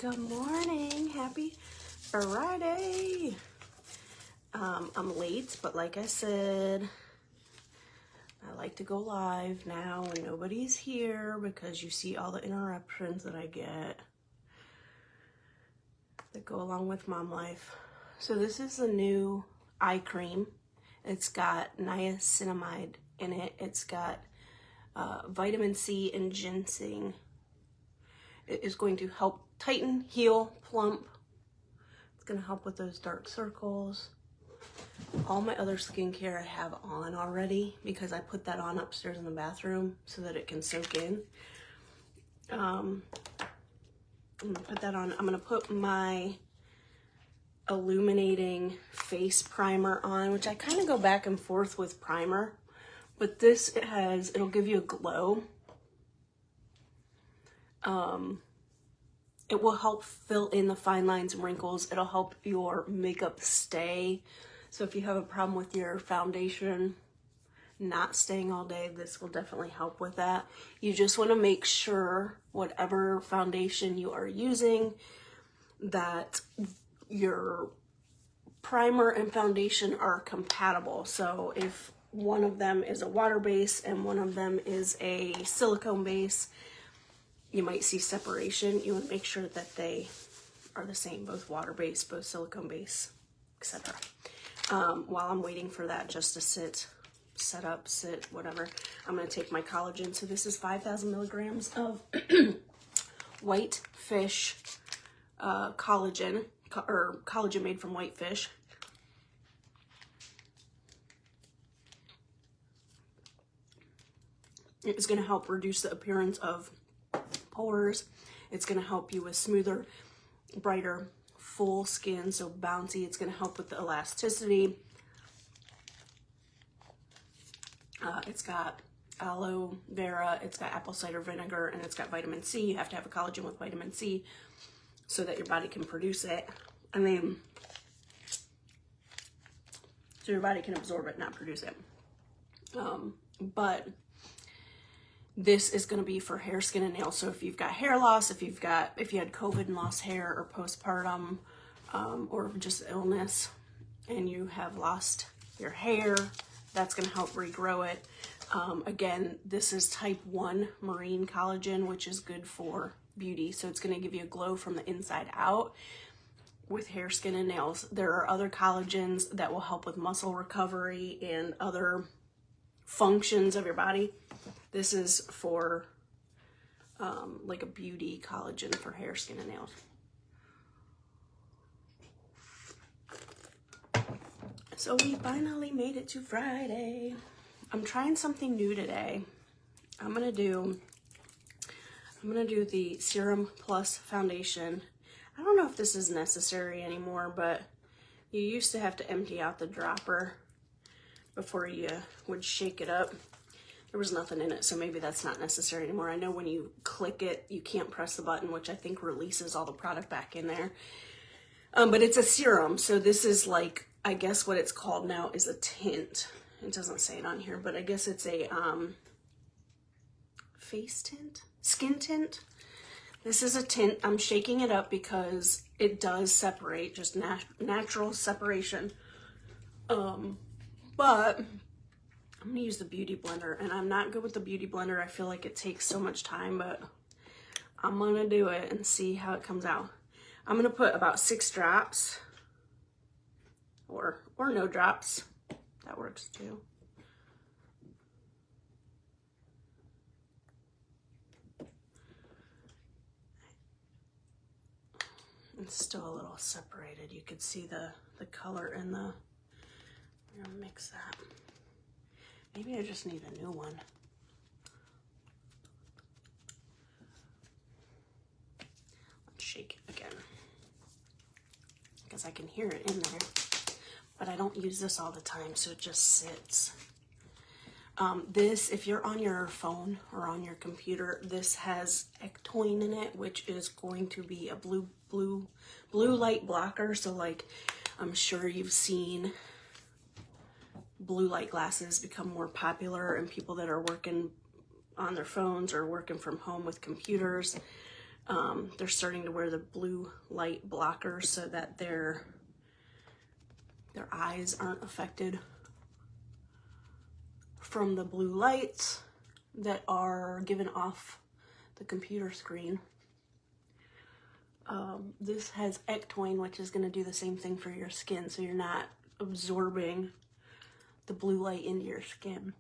Good morning, happy Friday. I'm late, but like I said, I like to go live now when nobody's here because you see all the interruptions that I get that go along with mom life. So this is the new eye cream. It's got niacinamide in it. It's got vitamin C and ginseng. It is going to help tighten, heal, plump. It's going to help with those dark circles. All my other skincare I have on already because I put that on upstairs in the bathroom so that it can soak in. I'm going to put that on. I'm going to put my illuminating face primer on, which I kind of go back and forth with primer. But this, it'll give you a glow. It will help fill in the fine lines and wrinkles. It'll help your makeup stay. So if you have a problem with your foundation not staying all day, this will definitely help with that. You just want to make sure whatever foundation you are using, that your primer and foundation are compatible. So if one of them is a water base and one of them is a silicone base, you might see separation. You want to make sure that they are the same, both water base, both silicone base, etc. While I'm waiting for that just to sit, whatever, I'm going to take my collagen. So this is 5,000 milligrams of white fish collagen, or collagen made from white fish. It's going to help reduce the appearance of pores. It's going to help you with smoother, brighter, full skin, so bouncy. It's going to help with the elasticity. It's got aloe vera, it's got apple cider vinegar, and it's got vitamin C. You have to have a collagen with vitamin C so that your body can produce it. I mean, so your body can absorb it, not produce it. But this is going to be for hair, skin, and nails. So if you've got hair loss, if you had COVID and lost hair, or postpartum, or just illness, and you have lost your hair, that's going to help regrow it. Again, this is type 1 marine collagen, which is good for beauty. So it's going to give you a glow from the inside out with hair, skin, and nails. There are other collagens that will help with muscle recovery and other functions of your body. This is for like a beauty collagen for hair, skin, and nails. So we finally made it to Friday. I'm trying something new today. I'm gonna do the Serum Plus foundation. I don't know if this is necessary anymore, but you used to have to empty out the dropper before you would shake it up. There was nothing in it, so maybe that's not necessary anymore. I know when you click it, you can't press the button, which I think releases all the product back in there. But it's a serum, so this is like, I guess what it's called now is a tint. It doesn't say it on here, but I guess it's a face tint? Skin tint? This is a tint. I'm shaking it up because it does separate, just natural separation. But I'm gonna use the beauty blender, and I'm not good with the beauty blender. I feel like it takes so much time, but I'm gonna do it and see how it comes out. I'm gonna put about 6 drops, or no drops. That works too. It's still a little separated. You could see the color in the, I'm gonna mix that. Maybe I just need a new one. Let's shake it again, because I can hear it in there, but I don't use this all the time, so it just sits. This, if you're on your phone or on your computer, this has ectoine in it, which is going to be a blue light blocker. So like, I'm sure you've seen blue light glasses become more popular, and people that are working on their phones or working from home with computers, They're starting to wear the blue light blockers so that their eyes aren't affected from the blue lights that are given off the computer screen. This has ectoine, which is going to do the same thing for your skin, so you're not absorbing the blue light into your skin.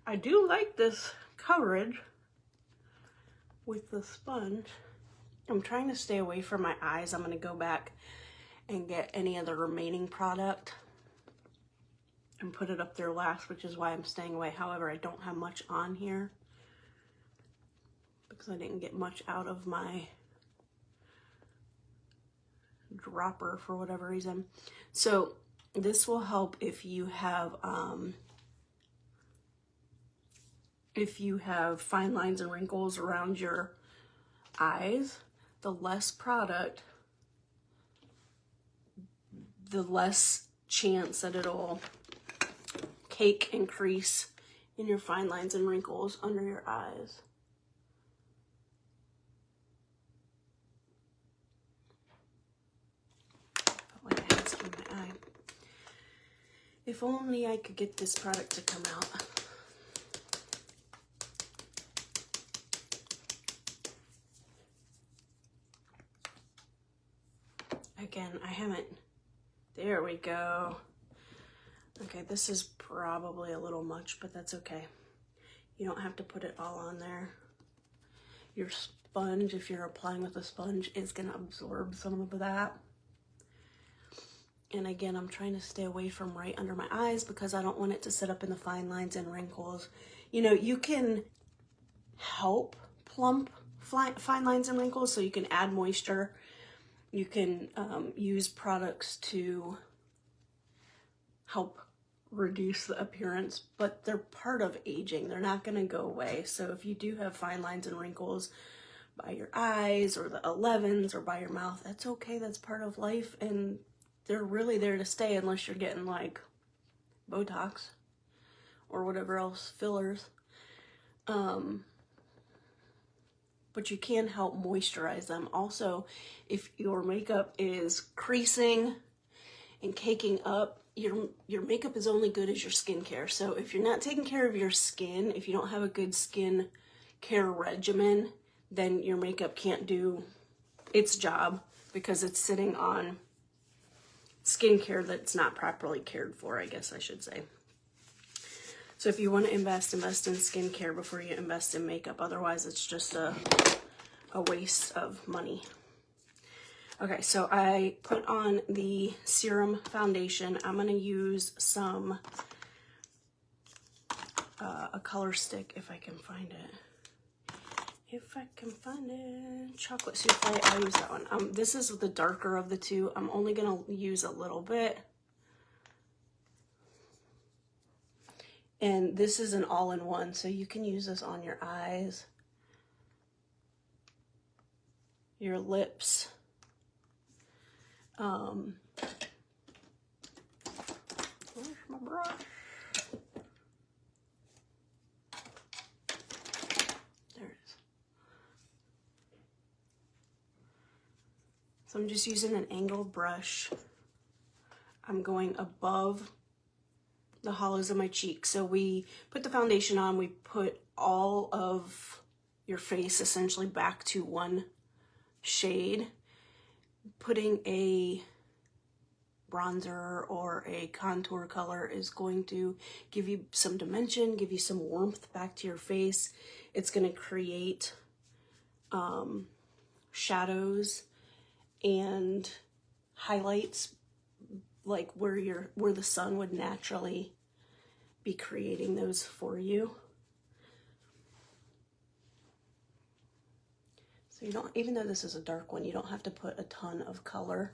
I do like this coverage with the sponge. I'm trying to stay away from my eyes. I'm going to go back and get any of the remaining product and put it up there last, which is why I'm staying away. However, I don't have much on here because I didn't get much out of my dropper for whatever reason. So this will help if you have fine lines and wrinkles around your eyes. The less product, the less chance that it'll cake and crease in your fine lines and wrinkles under your eyes. Put my hands in my eye. If only I could get this product to come out. Again, I haven't, there we go. Okay, this is probably a little much, but that's okay. You don't have to put it all on there. Your sponge, if you're applying with a sponge, is gonna absorb some of that. And again, I'm trying to stay away from right under my eyes because I don't want it to sit up in the fine lines and wrinkles. You know, you can help plump fine lines and wrinkles, so you can add moisture. You can use products to help reduce the appearance, but they're part of aging. They're not going to go away. So if you do have fine lines and wrinkles by your eyes or the 11s or by your mouth, that's okay. That's part of life, and they're really there to stay unless you're getting like Botox or whatever else, fillers. But you can help moisturize them. Also, if your makeup is creasing and caking up, your makeup is only good as your skincare. So if you're not taking care of your skin, if you don't have a good skin care regimen, then your makeup can't do its job because it's sitting on skincare that's not properly cared for, I guess I should say. So if you want to invest in skincare before you invest in makeup. Otherwise, it's just a waste of money. Okay, so I put on the serum foundation. I'm going to use some, a color stick if I can find it. If I can find it. Chocolate souffle, I'll use that one. This is the darker of the two. I'm only going to use a little bit. And this is an all-in-one, so you can use this on your eyes, your lips. Where's my brush? There it is. So I'm just using an angled brush. I'm going above the hollows of my cheeks. So we put the foundation on, we put all of your face essentially back to one shade. Putting a bronzer or a contour color is going to give you some dimension, give you some warmth back to your face. It's going to create shadows and highlights, like where the sun would naturally be creating those for you. So you don't, even though this is a dark one, you don't have to put a ton of color.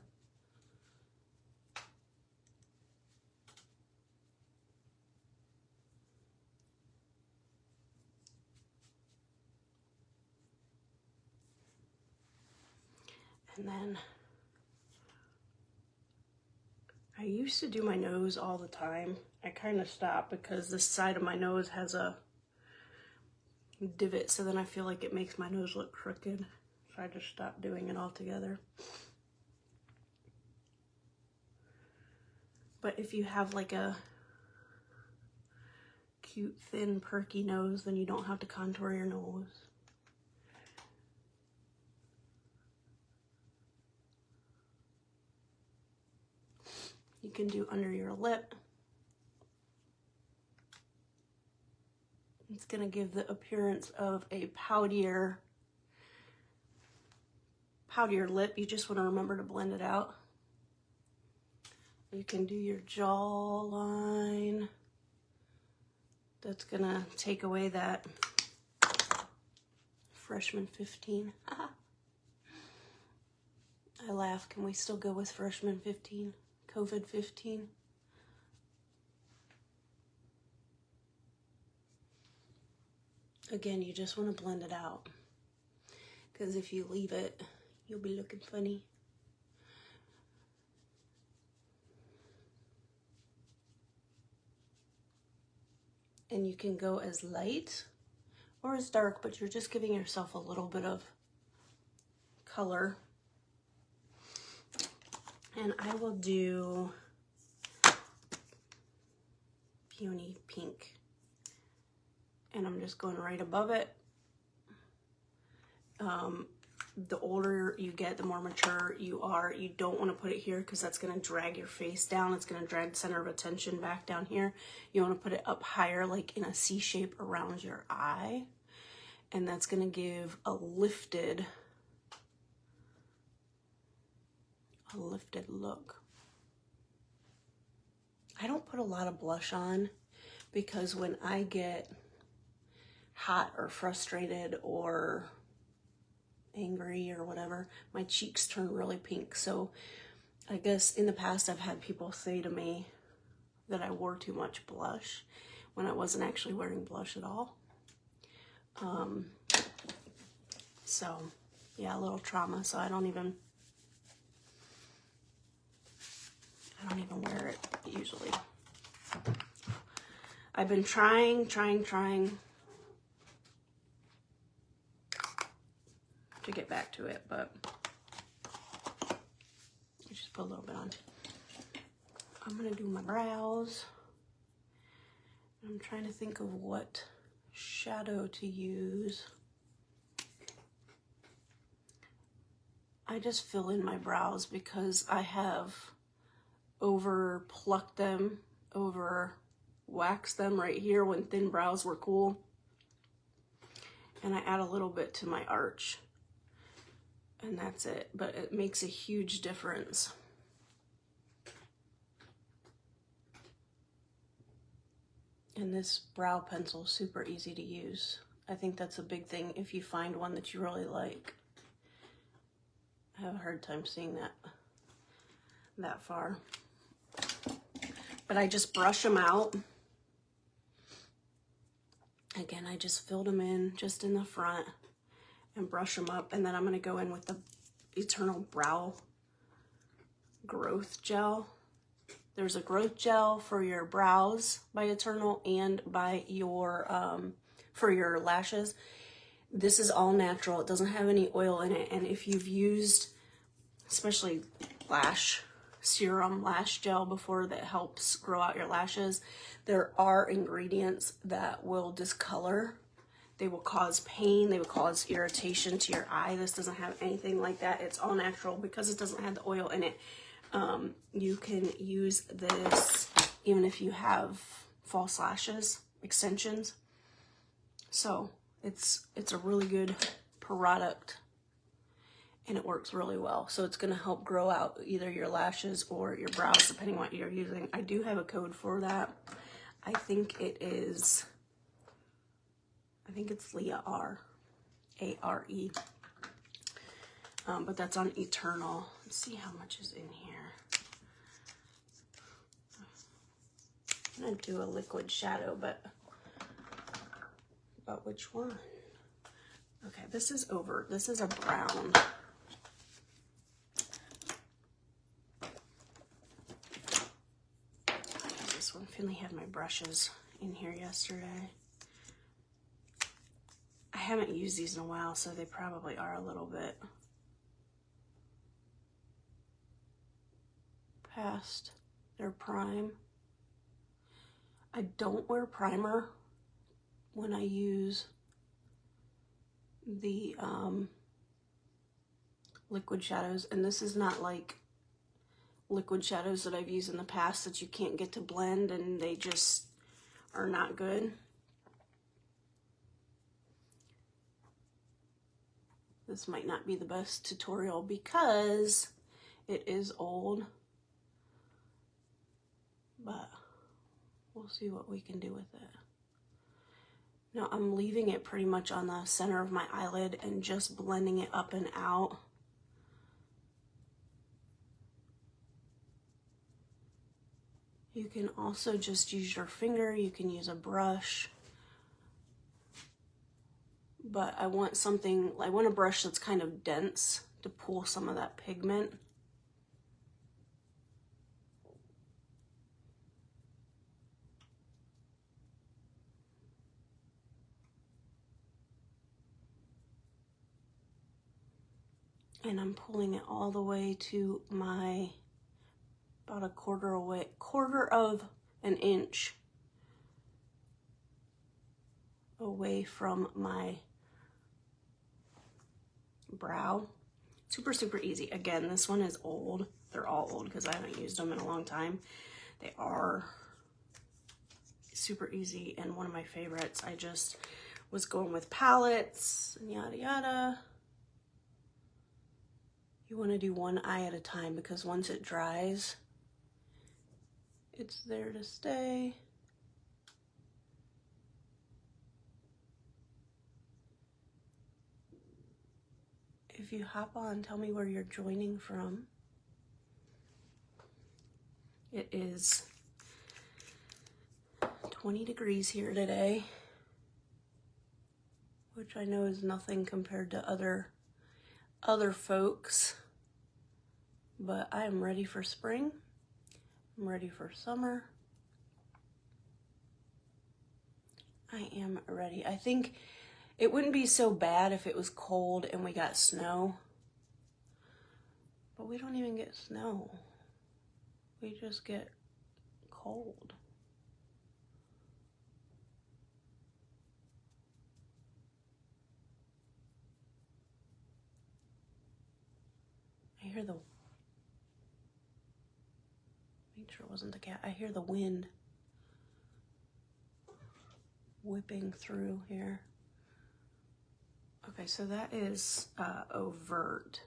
And then I used to do my nose all the time. I kind of stopped because this side of my nose has a divot, so then I feel like it makes my nose look crooked. So I just stopped doing it altogether. But if you have like a cute, thin, perky nose, then you don't have to contour your nose. You can do under your lip. It's gonna give the appearance of a poutier lip. You just wanna remember to blend it out. You can do your jawline. That's gonna take away that freshman 15. I laugh, can we still go with freshman 15? COVID 15? Again, you just want to blend it out, because if you leave it, you'll be looking funny. And you can go as light or as dark, but you're just giving yourself a little bit of color. And I will do Peony Pink. And I'm just going right above it. The older you get, the more mature you are. You don't want to put it here because that's going to drag your face down. It's going to drag the center of attention back down here. You want to put it up higher, like in a C shape around your eye. And that's going to give a lifted look. I don't put a lot of blush on because when I get hot or frustrated or angry or whatever, my cheeks turn really pink. So I guess in the past I've had people say to me that I wore too much blush when I wasn't actually wearing blush at all. So yeah, a little trauma. So I don't even wear it usually. I've been trying to get back to it, but I just put a little bit on. I'm gonna do my brows. I'm trying to think of what shadow to use. I just fill in my brows because I have over plucked them, over waxed them right here when thin brows were cool. And I add a little bit to my arch. And that's it, but it makes a huge difference. And this brow pencil is super easy to use. I think that's a big thing if you find one that you really like. I have a hard time seeing that far. But I just brush them out. Again, I just filled them in just in the front and brush them up, and then I'm going to go in with the Eternal Brow Growth Gel. There's a growth gel for your brows by Eternal and by your for your lashes. This is all natural. It doesn't have any oil in it, and if you've used especially lash serum, lash gel before that helps grow out your lashes, there are ingredients that will discolor. They will cause pain, they will cause irritation to your eye. This doesn't have anything like that. It's all natural because it doesn't have the oil in it. You can use this even if you have false lashes, extensions. So it's a really good product and it works really well. So it's gonna help grow out either your lashes or your brows, depending on what you're using. I do have a code for that. I think it's Leah R, A-R-E. But that's on Eternal. Let's see how much is in here. I'm gonna do a liquid shadow, but which one? Okay, this is a brown. This one, I finally had my brushes in here yesterday. haven't used these in a while, so they probably are a little bit past their prime. I don't wear primer when I use the liquid shadows, and this is not like liquid shadows that I've used in the past that you can't get to blend and they just are not good. This might not be the best tutorial because it is old, but we'll see what we can do with it. Now I'm leaving it pretty much on the center of my eyelid and just blending it up and out. You can also just use your finger, you can use a brush, but I want a brush that's kind of dense to pull some of that pigment. And I'm pulling it all the way to my, about a quarter of an inch away from my brow. Super, super easy. Again, this one is old. They're all old because I haven't used them in a long time. They are super easy and one of my favorites. I just was going with palettes and yada yada. You want to do one eye at a time because once it dries, it's there to stay. If you hop on, tell me where you're joining from. It is 20 degrees here today, which I know is nothing compared to other folks, but I am ready for spring. I'm ready for summer. I am ready. I think it wouldn't be so bad if it was cold and we got snow, but we don't even get snow. We just get cold. I hear the, make sure it wasn't the cat. I hear the wind whipping through here. Okay, so that is overt.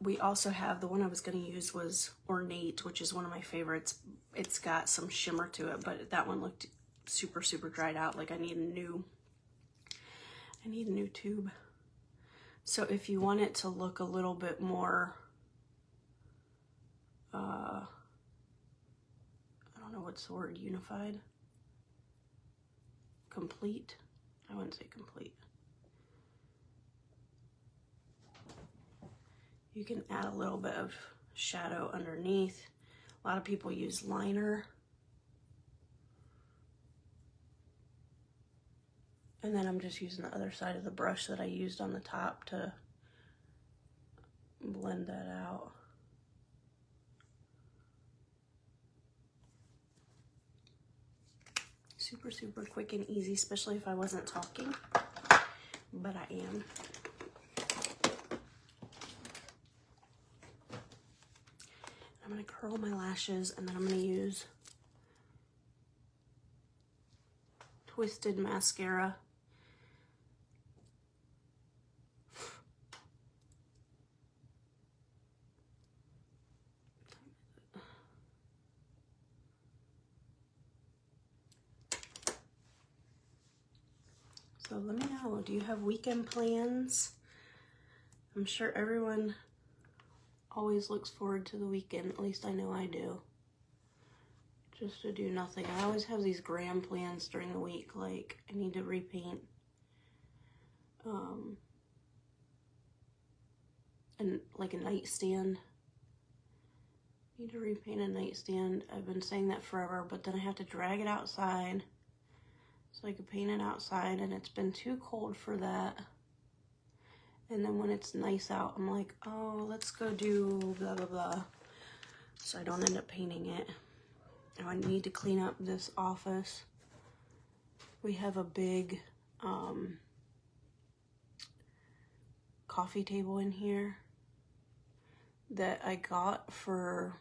We also have, the one I was going to use was Ornate, which is one of my favorites. It's got some shimmer to it, but that one looked super, super dried out. Like I need a new tube. So if you want it to look a little bit more, I don't know what's the word, unified? Complete? I wouldn't say complete. You can add a little bit of shadow underneath. A lot of people use liner. And then I'm just using the other side of the brush that I used on the top to blend that out. Super, super quick and easy, especially if I wasn't talking, but I am. I'm gonna curl my lashes and then I'm gonna use Twisted mascara. So let me know, do you have weekend plans? I'm sure everyone always looks forward to the weekend, at least I know I do. Just to do nothing. I always have these grand plans during the week, like I need to repaint and like a nightstand. Need to repaint a nightstand. I've been saying that forever, but then I have to drag it outside so I could paint it outside, and it's been too cold for that. And then when it's nice out, I'm like, oh, let's go do blah, blah, blah. So I don't end up painting it. Now I need to clean up this office. We have a big coffee table in here that I got for,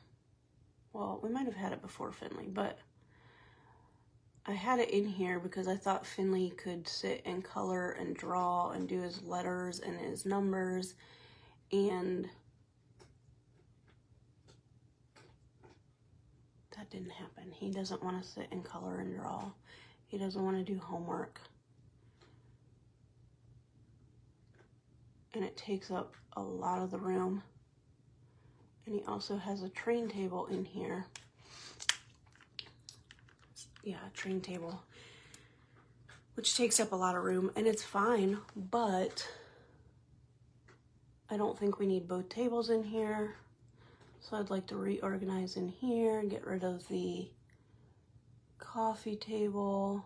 well, we might have had it before Finley, but I had it in here because I thought Finley could sit and color and draw and do his letters and his numbers, and that didn't happen. He doesn't want to sit and color and draw. He doesn't want to do homework. And it takes up a lot of the room. And he also has a train table in here. Yeah, a train table, which takes up a lot of room, and it's fine, but I don't think we need both tables in here. So I'd like to reorganize in here and get rid of the coffee table,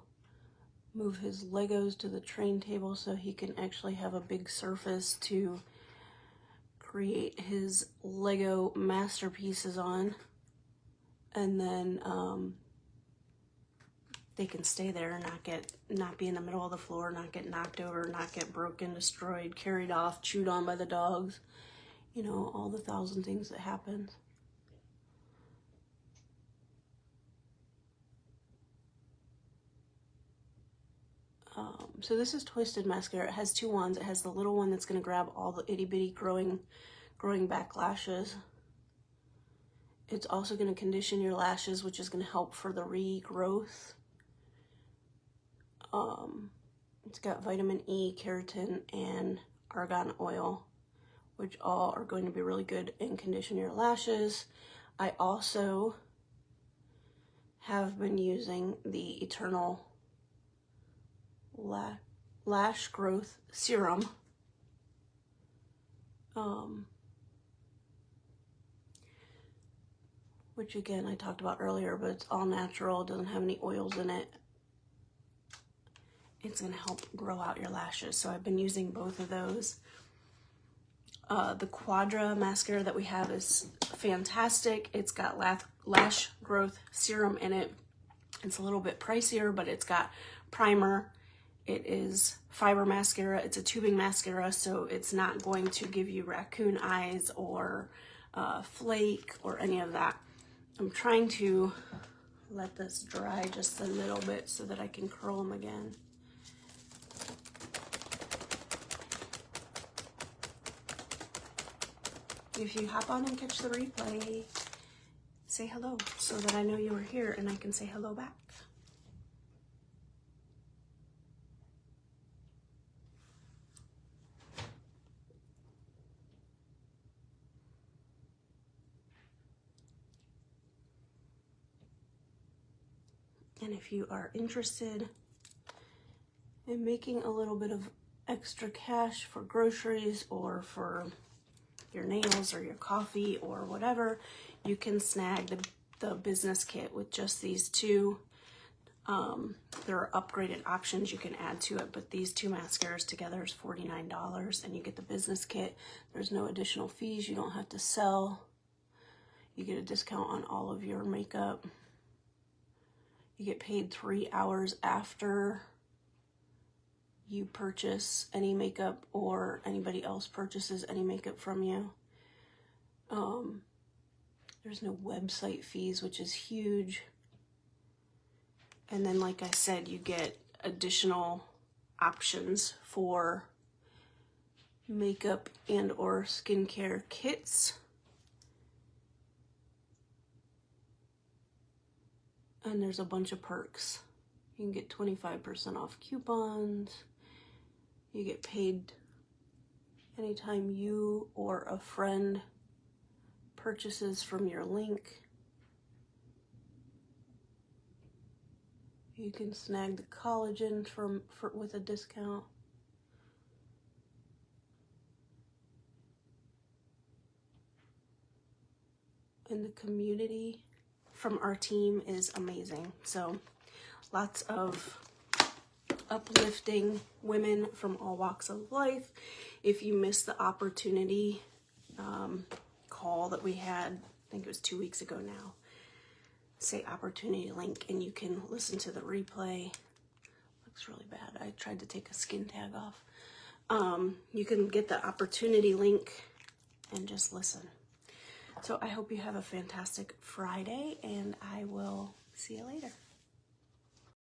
move his Legos to the train table so he can actually have a big surface to create his Lego masterpieces on. And then they can stay there and not be in the middle of the floor, not get knocked over, not get broken, destroyed, carried off, chewed on by the dogs. You know, all the thousand things that happen. So this is Twisted Mascara. It has two wands. It has the little one that's going to grab all the itty bitty growing back lashes. It's also going to condition your lashes, which is going to help for the regrowth. It's got vitamin E, keratin, and argan oil, which all are going to be really good and condition your lashes. I also have been using the Eternal Lash Growth Serum. Which again, I talked about earlier, but it's all natural. It doesn't have any oils in it. It's gonna help grow out your lashes. So I've been using both of those. The Quadra mascara that we have is fantastic. It's got lash growth serum in it. It's a little bit pricier, but it's got primer. It is fiber mascara. It's a tubing mascara, so it's not going to give you raccoon eyes or flake or any of that. I'm trying to let this dry just a little bit so that I can curl them again. If you hop on and catch the replay, say hello so that I know you were here and I can say hello back. And if you are interested in making a little bit of extra cash for groceries or for your nails or your coffee or whatever, you can snag the business kit with just these two. There are upgraded options you can add to it, but these two mascaras together is $49, and you get the business kit. There's no additional fees. You don't have to sell. You get a discount on all of your makeup. You get paid 3 hours after you purchase any makeup or anybody else purchases any makeup from you. There's no website fees, which is huge. And then, like I said, you get additional options for makeup and or skincare kits. And there's a bunch of perks. You can get 25% off coupons. You get paid anytime you or a friend purchases from your link. You can snag the collagen with a discount. And the community from our team is amazing. So lots of uplifting women from all walks of life. If you missed the opportunity call that we had, I think it was 2 weeks ago now, say opportunity link, and you can listen to the replay. Looks really bad. I tried to take a skin tag off. You can get the opportunity link and just listen. So I hope you have a fantastic Friday, and I will see you later.